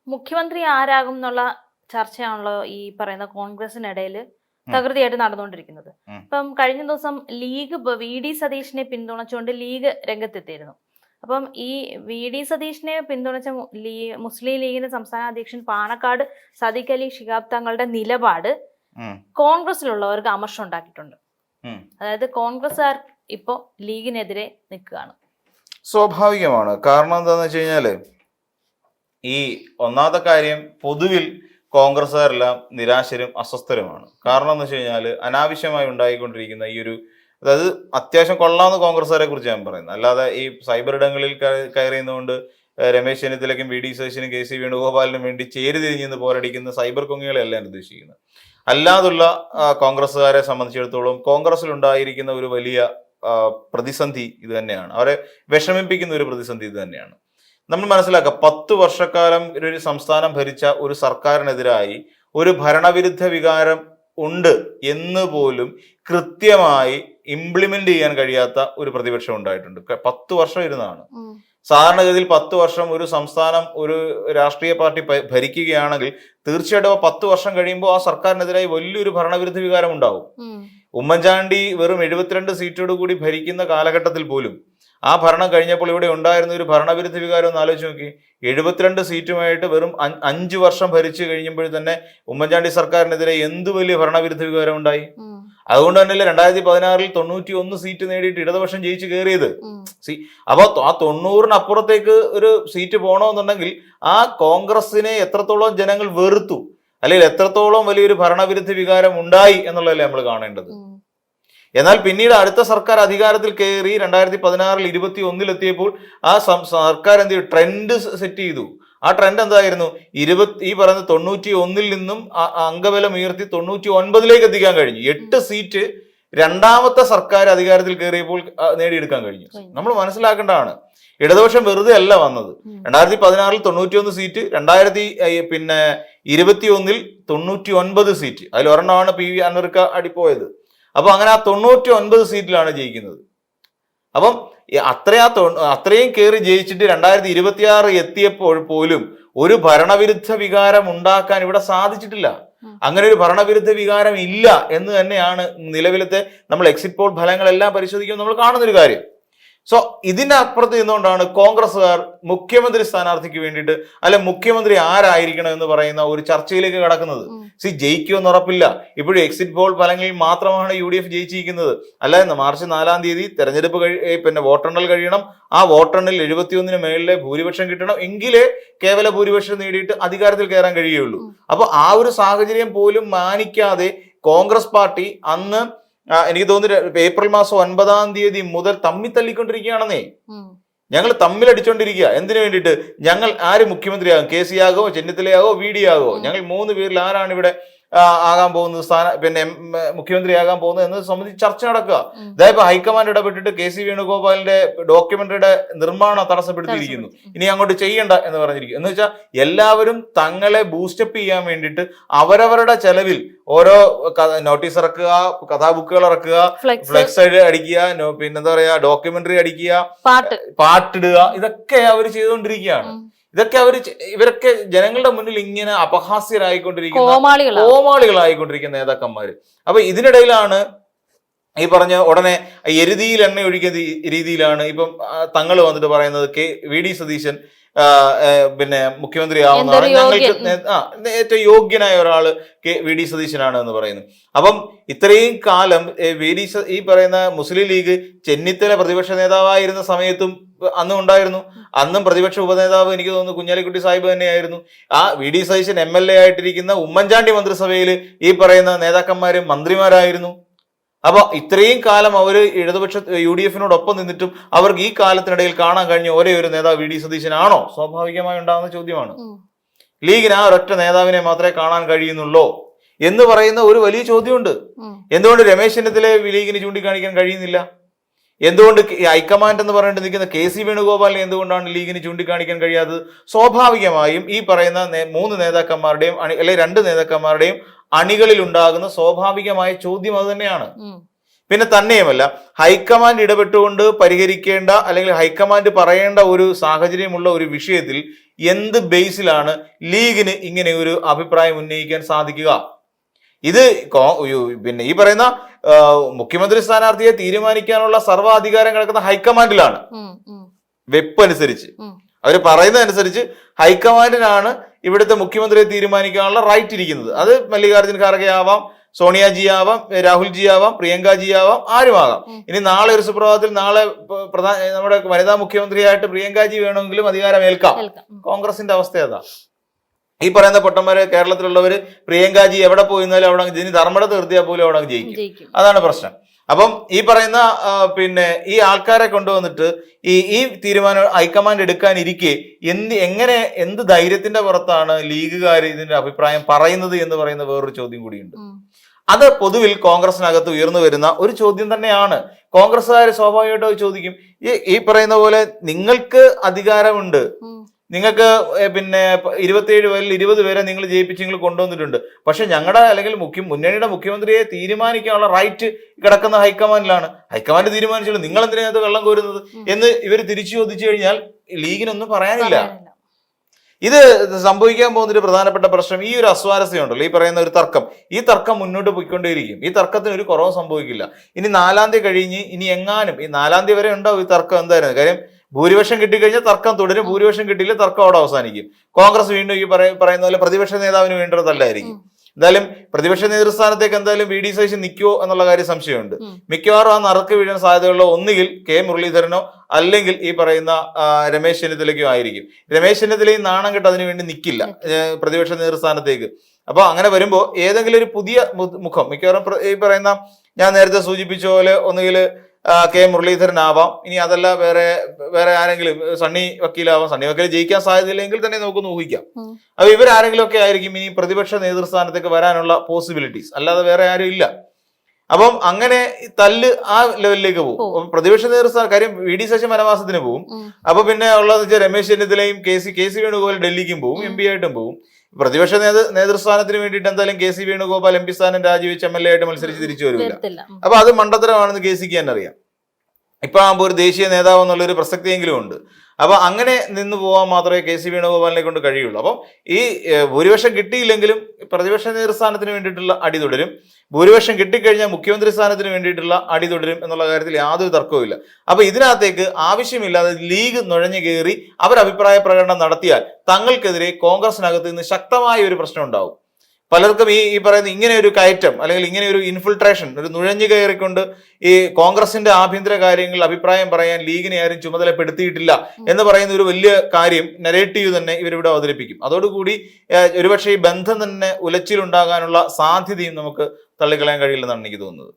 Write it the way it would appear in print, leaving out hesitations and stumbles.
മുഖ്യമന്ത്രി ആരാകും എന്നുള്ള ചർച്ചയാണല്ലോ ഈ പറയുന്ന കോൺഗ്രസിനിടയിൽ തകൃതിയായിട്ട് നടന്നുകൊണ്ടിരിക്കുന്നത്. ഇപ്പം കഴിഞ്ഞ ദിവസം ലീഗ് VD സതീഷിനെ പിന്തുണച്ചുകൊണ്ട് ലീഗ് രംഗത്തെത്തിയിരുന്നു. അപ്പം ഈ VD സതീഷിനെ പിന്തുണച്ച മുസ്ലിം ലീഗിന്റെ സംസ്ഥാന അധ്യക്ഷൻ പാണക്കാട് സദിഖ് അലി ശിഹാബ് തങ്ങളുടെ നിലപാട് കോൺഗ്രസിലുള്ളവർക്ക് അമർഷം ഉണ്ടാക്കിയിട്ടുണ്ട്. അതായത് കോൺഗ്രസ്സുകാർ ഇപ്പോ ലീഗിനെതിരെ നിൽക്കുകയാണ്. സ്വാഭാവികമാണ്. കാരണം എന്താന്ന് വെച്ച് കഴിഞ്ഞാല് ഈ ഒന്നാമത്തെ കാര്യം, പൊതുവിൽ കോൺഗ്രസ്സുകാരെല്ലാം നിരാശരും അസ്വസ്ഥരുമാണ്. കാരണം എന്ന് വെച്ച് കഴിഞ്ഞാൽ അനാവശ്യമായി ഉണ്ടായിക്കൊണ്ടിരിക്കുന്ന ഈ ഒരു, അതായത് അത്യാവശ്യം കൊള്ളാവുന്ന കോൺഗ്രസ്സുകാരെ കുറിച്ച് ഞാൻ പറയുന്നത്, അല്ലാതെ ഈ സൈബർ ഇടങ്ങളിൽ കയറിയുന്നതുകൊണ്ട് രമേശ് ചെന്നിത്തലയ്ക്കും VD സതീശനും KC വേണുഗോപാലിനും വേണ്ടി ചേരിതിരിഞ്ഞെന്ന് പോരടിക്കുന്ന സൈബർ കൊങ്ങികളെയല്ല ഞാൻ ഉദ്ദേശിക്കുന്നത്. അല്ലാതുള്ള കോൺഗ്രസ്സുകാരെ സംബന്ധിച്ചിടത്തോളം കോൺഗ്രസ്സിൽ ഉണ്ടായിരിക്കുന്ന ഒരു വലിയ പ്രതിസന്ധി ഇത് തന്നെയാണ്. അവരെ വിഷമിപ്പിക്കുന്ന ഒരു പ്രതിസന്ധി ഇത് തന്നെയാണ്. നമ്മൾ മനസ്സിലാക്കുക, 10 വർഷക്കാലം ഒരു സംസ്ഥാനം ഭരിച്ച ഒരു സർക്കാരിനെതിരായി ഒരു ഭരണവിരുദ്ധ വികാരം ഉണ്ട് എന്ന് പോലും കൃത്യമായി ഇംപ്ലിമെന്റ് ചെയ്യാൻ കഴിയാത്ത ഒരു പ്രതിപക്ഷം ഉണ്ടായിട്ടുണ്ട്. 10 വർഷം ഇരുന്നാണ്. സാധാരണഗതിയിൽ 10 വർഷം ഒരു സംസ്ഥാനം ഒരു രാഷ്ട്രീയ പാർട്ടി ഭരിക്കുകയാണെങ്കിൽ തീർച്ചയായിട്ടും 10 വർഷം കഴിയുമ്പോൾ ആ സർക്കാരിനെതിരായി വലിയൊരു ഭരണവിരുദ്ധ വികാരം ഉണ്ടാവും. ഉമ്മൻചാണ്ടി വെറും 72 സീറ്റോട് കൂടി ഭരിക്കുന്ന കാലഘട്ടത്തിൽ പോലും ആ ഭരണം കഴിഞ്ഞപ്പോൾ ഇവിടെ ഉണ്ടായിരുന്ന ഒരു ഭരണവിരുദ്ധ വികാരം ഒന്ന് ആലോചിച്ച് നോക്കി. 72 സീറ്റുമായിട്ട് വെറും 5 വർഷം ഭരിച്ചു കഴിഞ്ഞപ്പോൾ തന്നെ ഉമ്മൻചാണ്ടി സർക്കാരിനെതിരെ എന്ത് വലിയ ഭരണവിരുദ്ധ വികാരം ഉണ്ടായി. അതുകൊണ്ട് തന്നെയല്ലേ 2016 91 സീറ്റ് നേടിയിട്ട് ഇടതുപക്ഷം ജയിച്ചു കയറിയത്. അപ്പൊ ആ 90-ന് അപ്പുറത്തേക്ക് ഒരു സീറ്റ് പോകണമെന്നുണ്ടെങ്കിൽ ആ കോൺഗ്രസിനെ എത്രത്തോളം ജനങ്ങൾ വെറുത്തു, അല്ലെങ്കിൽ എത്രത്തോളം വലിയൊരു ഭരണവിരുദ്ധ വികാരം ഉണ്ടായി എന്നുള്ളതല്ലേ നമ്മൾ കാണേണ്ടത്. എന്നാൽ പിന്നീട് അടുത്ത സർക്കാർ അധികാരത്തിൽ കയറി 2016 21 എത്തിയപ്പോൾ ആ സർക്കാർ എന്ത് ചെയ്തു? ട്രെൻഡ് സെറ്റ് ചെയ്തു. ആ ട്രെൻഡ് എന്തായിരുന്നു? ഈ പറയുന്ന 91 നിന്നും അംഗബലം ഉയർത്തി 99 എത്തിക്കാൻ കഴിഞ്ഞു. 8 സീറ്റ് രണ്ടാമത്തെ സർക്കാർ അധികാരത്തിൽ കയറിയപ്പോൾ നേടിയെടുക്കാൻ കഴിഞ്ഞു. നമ്മൾ മനസ്സിലാക്കേണ്ടതാണ്, ഇടതുപക്ഷം വെറുതെ അല്ല വന്നത്. 2016 91 സീറ്റ്, 2021 99 സീറ്റ്, അതിൽ ഒരെണ്ണമാണ് PV അൻവർക്ക് അടിപ്പോയത്. അപ്പൊ അങ്ങനെ ആ 99 സീറ്റിലാണ് ജയിക്കുന്നത്. അപ്പം അത്രയും കയറി ജയിച്ചിട്ട് 2026 എത്തിയപ്പോൾ പോലും ഒരു ഭരണവിരുദ്ധ വികാരം ഉണ്ടാക്കാൻ ഇവിടെ സാധിച്ചിട്ടില്ല. അങ്ങനെ ഒരു ഭരണവിരുദ്ധ വികാരം ഇല്ല എന്ന് തന്നെയാണ് നിലവിലത്തെ നമ്മൾ എക്സിറ്റ് പോൾ ഫലങ്ങളെല്ലാം പരിശോധിക്കുമ്പോൾ നമ്മൾ കാണുന്നൊരു കാര്യം. സോ ഇതിനപ്പുറത്ത് നിന്നുകൊണ്ടാണ് കോൺഗ്രസ്സുകാർ മുഖ്യമന്ത്രി സ്ഥാനാർത്ഥിക്ക് വേണ്ടിയിട്ട്, അല്ലെ മുഖ്യമന്ത്രി ആരായിരിക്കണം എന്ന് പറയുന്ന ഒരു ചർച്ചയിലേക്ക് കടക്കുന്നത്. ജയിക്കുമെന്ന് ഉറപ്പില്ല. ഇപ്പോഴും എക്സിറ്റ് പോൾ ഫലങ്ങളിൽ മാത്രമാണ് UDF ജയിച്ചിരിക്കുന്നത്. അല്ലാതെ മാർച്ച് 4-ാം തീയതി തെരഞ്ഞെടുപ്പ് വോട്ടെണ്ണൽ കഴിയണം. ആ വോട്ടെണ്ണൽ 71-ന് മേളിലെ ഭൂരിപക്ഷം കിട്ടണം. എങ്കിലേ കേവല ഭൂരിപക്ഷം നേടിയിട്ട് അധികാരത്തിൽ കയറാൻ കഴിയുള്ളൂ. അപ്പൊ ആ ഒരു സാഹചര്യം പോലും മാനിക്കാതെ കോൺഗ്രസ് പാർട്ടി അന്ന്, എനിക്ക് തോന്നുന്നു ഏപ്രിൽ മാസം 9-ാം തീയതി മുതൽ തമ്മിൽ തല്ലിക്കൊണ്ടിരിക്കുകയാണെന്നേ. ഞങ്ങൾ തമ്മിലടിച്ചോണ്ടിരിക്കുക. എന്തിനു വേണ്ടിയിട്ട്? ഞങ്ങൾ ആര് മുഖ്യമന്ത്രിയാകും? KC ആകോ, ചെന്നിത്തലയാകോ, VD ആകോ? ഞങ്ങൾ 3 പേരിൽ ആരാണ് ഇവിടെ ആകാൻ പോകുന്നത്, മുഖ്യമന്ത്രിയാകാൻ പോകുന്നത് എന്ന് സംബന്ധിച്ച് ചർച്ച നടക്കുക. അതായത് ഹൈക്കമാൻഡ് ഇടപെട്ടിട്ട് KC വേണുഗോപാലിന്റെ ഡോക്യുമെന്ററിയുടെ നിർമ്മാണം തടസ്സപ്പെടുത്തിയിരിക്കുന്നു. ഇനി അങ്ങോട്ട് ചെയ്യണ്ട എന്ന് പറഞ്ഞിരിക്കും. എന്ന് വെച്ചാൽ എല്ലാവരും തങ്ങളെ ബൂസ്റ്റപ്പ് ചെയ്യാൻ വേണ്ടിയിട്ട് അവരവരുടെ ചെലവിൽ ഓരോ നോട്ടീസ് ഇറക്കുക, കഥാബുക്കുകൾ ഇറക്കുക, ഫ്ലെക്സ് അടിക്കുക, പിന്നെന്താ പറയാ, ഡോക്യുമെന്ററി അടിക്കുക, പാട്ടിടുക, ഇതൊക്കെ അവർ ചെയ്തുകൊണ്ടിരിക്കുകയാണ്. ഇവരൊക്കെ ജനങ്ങളുടെ മുന്നിൽ ഇങ്ങനെ അപഹാസ്യരായിക്കൊണ്ടിരിക്കുന്ന കോമാളികളായിക്കൊണ്ടിരിക്കുന്ന നേതാക്കന്മാര്. അപ്പൊ ഇതിനിടയിലാണ് ഈ പറഞ്ഞ ഉടനെ എരുതിയിൽ എണ്ണ ഒഴിക്കുന്ന രീതിയിലാണ് ഇപ്പം തങ്ങൾ വന്നിട്ട് പറയുന്നത് VD സതീശൻ മുഖ്യമന്ത്രി ആവുന്നതാണ്, ഞങ്ങൾക്ക് ഏറ്റവും യോഗ്യനായ ഒരാള് VD സതീശനാണ് എന്ന് പറയുന്നു. അപ്പം ഇത്രയും കാലം ഈ പറയുന്ന മുസ്ലിം ലീഗ് ചെന്നിത്തല പ്രതിപക്ഷ നേതാവായിരുന്ന സമയത്തും അന്നും ഉണ്ടായിരുന്നു. അന്നും പ്രതിപക്ഷ ഉപനേതാവ് എനിക്ക് തോന്നുന്നു കുഞ്ഞാലിക്കുട്ടി സാഹിബ് തന്നെയായിരുന്നു. ആ VD സതീശൻ MLA ആയിട്ടിരിക്കുന്ന ഉമ്മൻചാണ്ടി മന്ത്രിസഭയിൽ ഈ പറയുന്ന നേതാക്കന്മാര് മന്ത്രിമാരായിരുന്നു. അപ്പൊ ഇത്രയും കാലം അവര് ഇടതുപക്ഷ UDFനോടൊപ്പം നിന്നിട്ടും അവർക്ക് ഈ കാലത്തിനിടയിൽ കാണാൻ കഴിഞ്ഞ ഒരേ ഒരു നേതാവ് VD സതീശനാണോ? സ്വാഭാവികമായി ഉണ്ടാകുന്ന ചോദ്യമാണ്. ലീഗിന് ആ ഒരൊറ്റ നേതാവിനെ മാത്രമേ കാണാൻ കഴിയുന്നുള്ളൂ എന്ന് പറയുന്ന ഒരു വലിയ ചോദ്യമുണ്ട്. എന്തുകൊണ്ട് രമേശ് ചെന്നിത്തലയെ ലീഗിന് ചൂണ്ടിക്കാണിക്കാൻ കഴിയുന്നില്ല? എന്തുകൊണ്ട് ഹൈക്കമാൻഡ് എന്ന് പറഞ്ഞിട്ട് നിൽക്കുന്ന KC വേണുഗോപാലിനെ എന്തുകൊണ്ടാണ് ലീഗിന് ചൂണ്ടിക്കാണിക്കാൻ കഴിയാത്തത്? സ്വാഭാവികമായും ഈ പറയുന്ന 3 നേതാക്കന്മാരുടെയും അല്ലെങ്കിൽ 2 നേതാക്കന്മാരുടെയും അണികളിൽ ഉണ്ടാകുന്ന സ്വാഭാവികമായ ചോദ്യം അത് തന്നെയാണ്. പിന്നെ തന്നെയുമല്ല, ഹൈക്കമാൻഡ് ഇടപെട്ടുകൊണ്ട് പരിഹരിക്കേണ്ട അല്ലെങ്കിൽ ഹൈക്കമാൻഡ് പറയേണ്ട ഒരു സാഹചര്യമുള്ള ഒരു വിഷയത്തിൽ എന്ത് ബേസിലാണ് ലീഗിന് ഇങ്ങനെ ഒരു അഭിപ്രായം ഉന്നയിക്കാൻ സാധിക്കുക? ഇത് പിന്നെ ഈ പറയുന്ന മുഖ്യമന്ത്രി സ്ഥാനാർത്ഥിയെ തീരുമാനിക്കാനുള്ള സർവ്വാധികാരം കിടക്കുന്ന ഹൈക്കമാൻഡിലാണ്. വെപ്പ് അനുസരിച്ച് അവർ പറയുന്നതനുസരിച്ച് ഹൈക്കമാൻഡിനാണ് ഇവിടുത്തെ മുഖ്യമന്ത്രിയെ തീരുമാനിക്കാനുള്ള റൈറ്റ് ഇരിക്കുന്നത്. അത് മല്ലികാർജ്ജുൻ ഖാർഗെ ആവാം, സോണിയാജി ആവാം, രാഹുൽജി ആവാം, പ്രിയങ്കാജി ആവാം, ആരുമാകാം. ഇനി നാളെ ഒരു സുപ്രഭാതത്തിൽ നാളെ നമ്മുടെ വനിതാ മുഖ്യമന്ത്രിയായിട്ട് പ്രിയങ്കാജി വേണമെങ്കിലും അധികാരമേൽക്കാം. കോൺഗ്രസിന്റെ അവസ്ഥ അതാ. ഈ പറയുന്ന പൊട്ടന്മാര് കേരളത്തിലുള്ളവര് പ്രിയങ്കാജി എവിടെ പോയിരുന്നാലും അവിടെ ഇതിന് ധർമ്മട തീർത്തിയാൽ പോലും അവിടെ ജയിക്കും. അതാണ് പ്രശ്നം. അപ്പം ഈ പറയുന്ന പിന്നെ ഈ ആൾക്കാരെ കൊണ്ടുവന്നിട്ട് ഈ തീരുമാനം ഹൈക്കമാൻഡ് എടുക്കാനിരിക്കെ എന്ത് ധൈര്യത്തിന്റെ പുറത്താണ് ലീഗുകാർ ഇതിന്റെ അഭിപ്രായം പറയുന്നത് എന്ന് പറയുന്ന വേറൊരു ചോദ്യം കൂടിയുണ്ട്. അത് പൊതുവിൽ കോൺഗ്രസിനകത്ത് ഉയർന്നു വരുന്ന ഒരു ചോദ്യം തന്നെയാണ്. കോൺഗ്രസ്സുകാർ സ്വാഭാവികമായിട്ടും ചോദിക്കും, ഈ പറയുന്ന പോലെ നിങ്ങൾക്ക് അധികാരമുണ്ട്, നിങ്ങൾക്ക് പിന്നെ 27 പേരിൽ 20 പേരെ നിങ്ങൾ ജയിപ്പിച്ച് നിങ്ങൾ കൊണ്ടുവന്നിട്ടുണ്ട്, പക്ഷെ ഞങ്ങളുടെ അല്ലെങ്കിൽ മുന്നണിയുടെ മുഖ്യമന്ത്രിയെ തീരുമാനിക്കാനുള്ള റൈറ്റ് കിടക്കുന്ന ഹൈക്കമാൻഡിലാണ്. ഹൈക്കമാൻഡ് തീരുമാനിച്ചുള്ളൂ, നിങ്ങൾ എന്തിനകത്ത് വെള്ളം കോരുന്നത് എന്ന് ഇവർ തിരിച്ചു ചോദിച്ചു കഴിഞ്ഞാൽ ലീഗിനൊന്നും പറയാനില്ല. ഇത് സംഭവിക്കാൻ പോകുന്ന ഒരു പ്രധാനപ്പെട്ട പ്രശ്നം ഈ ഒരു അസ്വാരസ്യമുണ്ടല്ലോ, ഈ പറയുന്ന ഒരു തർക്കം. ഈ തർക്കം മുന്നോട്ട് പോയിക്കൊണ്ടേയിരിക്കും. ഈ തർക്കത്തിന് ഒരു കുറവ് സംഭവിക്കില്ല. ഇനി 4-ാം തീയതി കഴിഞ്ഞ് ഇനി എങ്ങാനും ഈ 4-ാം തീയതി വരെ ഉണ്ടാവും ഈ തർക്കം. എന്തായിരുന്നു കാര്യം? ഭൂരിപക്ഷം കിട്ടിക്കഴിഞ്ഞാൽ തർക്കം തുടരും, ഭൂരിപക്ഷം കിട്ടിയില്ല തർക്കം അവിടെ അവസാനിക്കും. കോൺഗ്രസ് വീണ്ടും ഈ പറയുന്ന പോലെ പ്രതിപക്ഷ നേതാവിന് വേണ്ടതല്ലായിരിക്കും. എന്തായാലും പ്രതിപക്ഷ നേതൃസ്ഥാനത്തേക്ക് എന്തായാലും വി ഡി സതീശൻ നിൽക്കുമോ എന്നുള്ള കാര്യം സംശയമുണ്ട്. മിക്കവാറും ആ നറുക്ക് വീഴാൻ സാധ്യതയുള്ള ഒന്നുകിൽ കെ മുരളീധരനോ അല്ലെങ്കിൽ ഈ പറയുന്ന രമേശ് ചെന്നിത്തലയ്ക്കോ ആയിരിക്കും. രമേശ് ചെന്നിത്തലയും നാണം കെട്ട് അതിനു വേണ്ടി നിൽക്കില്ല പ്രതിപക്ഷ നേതൃസ്ഥാനത്തേക്ക്. അപ്പൊ അങ്ങനെ വരുമ്പോൾ ഏതെങ്കിലും ഒരു പുതിയ മുഖം, മിക്കവാറും ഈ പറയുന്ന ഞാൻ നേരത്തെ സൂചിപ്പിച്ച പോലെ ഒന്നുകിൽ കെ മുരളീധരനാവാം, ഇനി അതല്ല വേറെ ആരെങ്കിലും സണ്ണി വക്കീലാവാം. സണ്ണി വക്കീൽ ജയിക്കാൻ സാധ്യതയില്ലെങ്കിൽ തന്നെ നമുക്ക് ഊഹിക്കാം. അപ്പൊ ഇവരാരെങ്കിലും ഒക്കെ ആയിരിക്കും ഇനി പ്രതിപക്ഷ നേതൃസ്ഥാനത്തേക്ക് വരാനുള്ള പോസിബിലിറ്റീസ്, അല്ലാതെ വേറെ ആരും ഇല്ല. അപ്പം അങ്ങനെ തല്ല് ആ ലെവലിലേക്ക് പോകും. പ്രതിപക്ഷ നേതൃസ്ഥാനം കാര്യം വി ഡി സതീശൻ വനവാസത്തിന് പോകും. അപ്പൊ പിന്നെ ഉള്ളതെന്ന് വെച്ചാൽ രമേശ് ചെന്നിത്തലയും കെ സി വേണുഗോപാൽ ഡൽഹിക്കും പോകും, MP ആയിട്ടും പോകും. പ്രതിപക്ഷ നേതൃസ്ഥാനത്തിന് വേണ്ടിയിട്ട് എന്തായാലും കെ സി വേണുഗോപാൽ MP സ്ഥാനം രാജിവെച്ച് MLA ആയിട്ട് മത്സരിച്ച് തിരിച്ചു വരില്ല. അപ്പൊ അത് മണ്ടത്തരമാണെന്ന് കെ സിക്ക് തന്നെ അറിയാം. ഇപ്പൊ ആകുമ്പോൾ ഒരു ദേശീയ നേതാവ് എന്നുള്ളൊരു പ്രസക്തിയെങ്കിലും ഉണ്ട്. അപ്പൊ അങ്ങനെ നിന്ന് പോകാൻ മാത്രമേ കെ സി വേണുഗോപാലിനെ കൊണ്ട് കഴിയുള്ളൂ. അപ്പം ഈ ഭൂരിപക്ഷം കിട്ടിയില്ലെങ്കിലും പ്രതിപക്ഷ നേതൃസ്ഥാനത്തിന് വേണ്ടിയിട്ടുള്ള അടി തുടരും, ഭൂരിപക്ഷം കിട്ടിക്കഴിഞ്ഞാൽ മുഖ്യമന്ത്രി സ്ഥാനത്തിന് വേണ്ടിയിട്ടുള്ള അടി തുടരും എന്നുള്ള കാര്യത്തിൽ യാതൊരു തർക്കവുമില്ല. അപ്പൊ ഇതിനകത്തേക്ക് ആവശ്യമില്ലാതെ ലീഗ് നുഴഞ്ഞു കയറി അവർ അഭിപ്രായ പ്രകടനം നടത്തിയാൽ തങ്ങൾക്കെതിരെ കോൺഗ്രസിനകത്ത് നിന്ന് ശക്തമായ ഒരു പ്രശ്നം ഉണ്ടാവും. പലർക്കും ഈ പറയുന്ന ഇങ്ങനെ ഒരു കയറ്റം അല്ലെങ്കിൽ ഇങ്ങനെ ഒരു ഇൻഫിൽട്രേഷൻ, ഒരു നുഴഞ്ഞു കയറിക്കൊണ്ട് ഈ കോൺഗ്രസിന്റെ ആഭ്യന്തര കാര്യങ്ങളിൽ അഭിപ്രായം പറയാൻ ലീഗിനെ ആരും ചുമതലപ്പെടുത്തിയിട്ടില്ല എന്ന് പറയുന്ന ഒരു വലിയ കാര്യം നെറേറ്റീവ് തന്നെ ഇവരിവിടെ അവതരിപ്പിക്കും. അതോടുകൂടി ഒരുപക്ഷെ ഈ ബന്ധം തന്നെ ഉലച്ചിലുണ്ടാകാനുള്ള സാധ്യതയും നമുക്ക് തള്ളിക്കളയാൻ കഴിയില്ലെന്നാണ് എനിക്ക് തോന്നുന്നത്.